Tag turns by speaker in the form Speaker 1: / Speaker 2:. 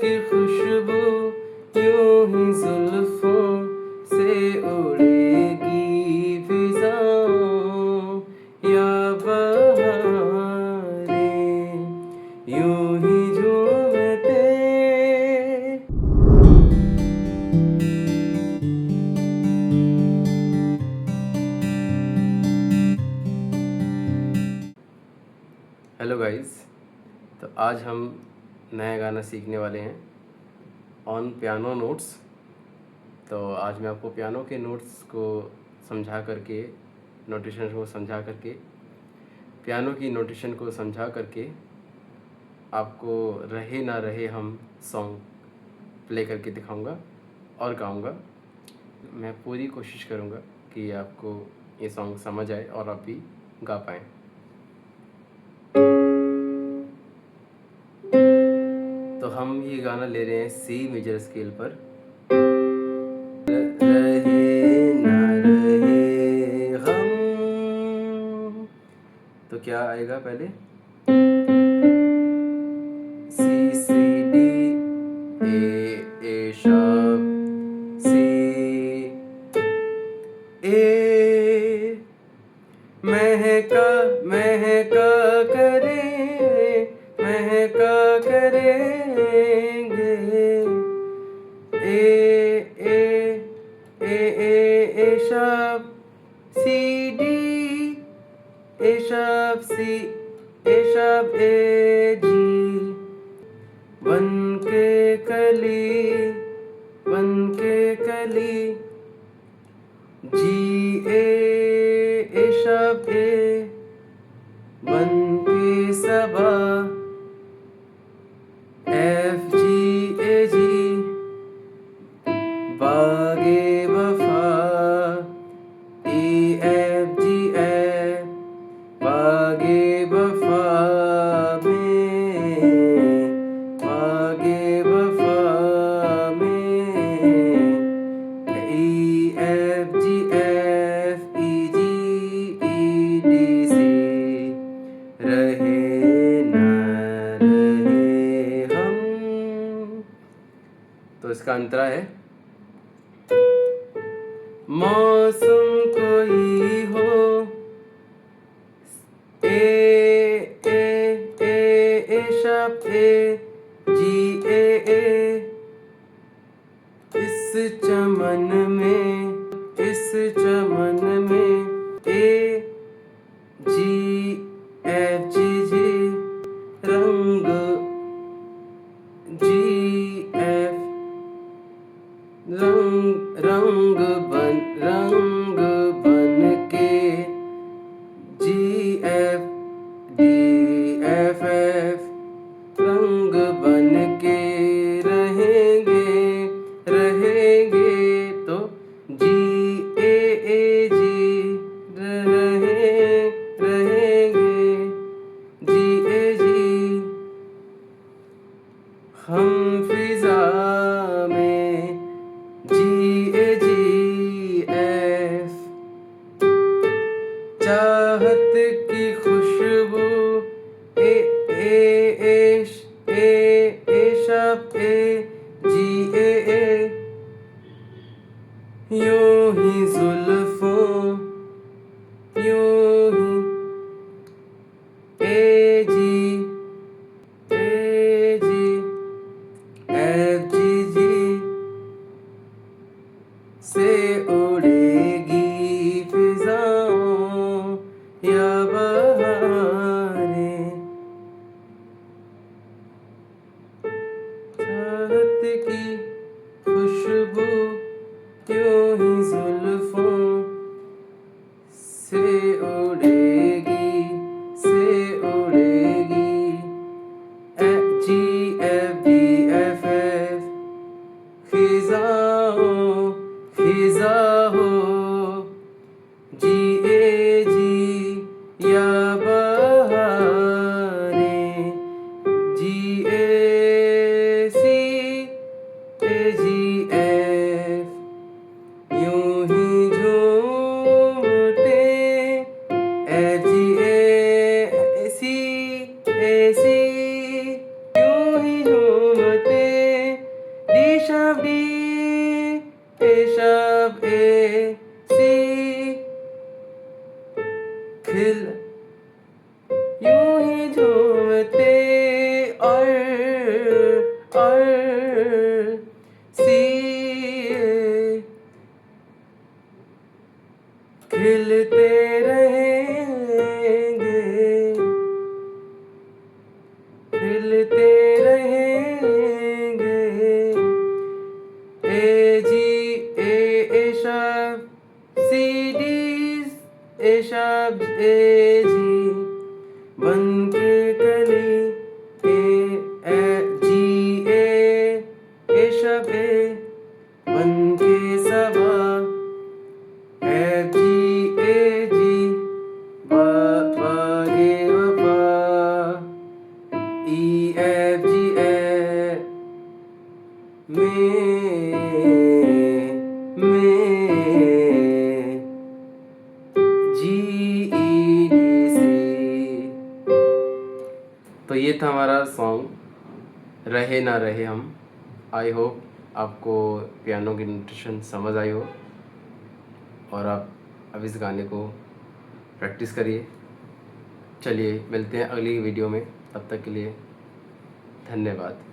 Speaker 1: की खुशबू यूं ही जुल्फों से उड़ेगी फिजाओं या बहारें यूं ही झूमते। हेलो गाइस, तो आज हम नया गाना सीखने वाले हैं ऑन पियानो नोट्स। तो आज मैं आपको पियानो के नोट्स को समझा करके, नोटेशन को समझा करके, पियानो की नोटेशन को समझा करके आपको रहे ना रहे हम सॉन्ग प्ले करके दिखाऊंगा और गाऊंगा। मैं पूरी कोशिश करूंगा कि आपको ये सॉन्ग समझ आए और आप भी गा पाएँ। तो हम ये गाना ले रहे हैं सी मेजर स्केल पर। रहे ना रहे हम, तो क्या आएगा पहले? सी सी डी ए शार्प सी ए, महका महका करेंगे A sharp C D A sharp C A sharp A G, बन के कली जी ए शार्प ए, बन के सबा एफ जी ए जी, बागे वफा ई एफ जी ए, बागे वफा में, बागे वफा में E F G F E D C, रहे ना रहे हम। तो इसका अंतरा है, मौसम कोई हो ए शार्प ए जी ए, इस चमन में ए जी एफ जी जी, रंग जी एफ, रंग बन के जी एफ डी एफ एफ, रंग बन के रहेंगे तो जी ए जी, रहेंगे जी ए जी, हम फिजा में जी एफ, चाहत की खुशबू ए शार्प ए जी ए, यूं ही जुल्फों यूं ही ए जी एफ जी जी, से उड़ेगी फिजाओं या बहारें, चाहत की खुशबू यूं ही जुल्फों से उड़ेगी जी एफ डी एफ एफ, खिजा हो जी ए जी या बहारें जी ए सी ए जी ए शबे बन के सबा, F G A G गे वफा, E F G A G E D C। तो ये था हमारा सॉन्ग रहे ना रहे हम। आई होप आपको पियानो की नोटेशन समझ आई हो और आप अब इस गाने को प्रैक्टिस करिए। चलिए मिलते हैं अगली वीडियो में, तब तक के लिए धन्यवाद।